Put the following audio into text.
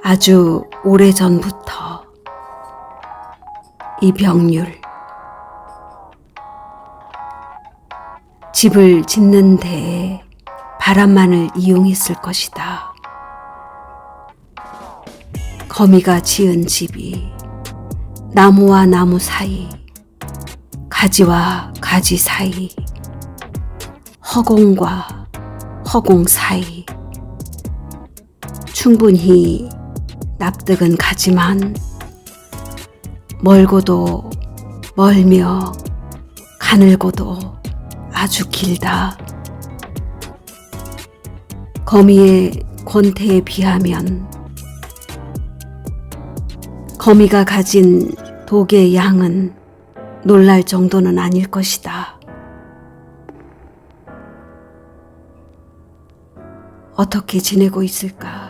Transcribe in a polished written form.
아주 오래전부터 이 병률, 집을 짓는 데에 바람만을 이용했을 것이다. 거미가 지은 집이 나무와 나무 사이, 가지와 가지 사이, 허공과 허공 사이, 충분히 납득은 가지만 멀고도 멀며 가늘고도 아주 길다. 거미의 권태에 비하면 거미가 가진 독의 양은 놀랄 정도는 아닐 것이다. 어떻게 지내고 있을까?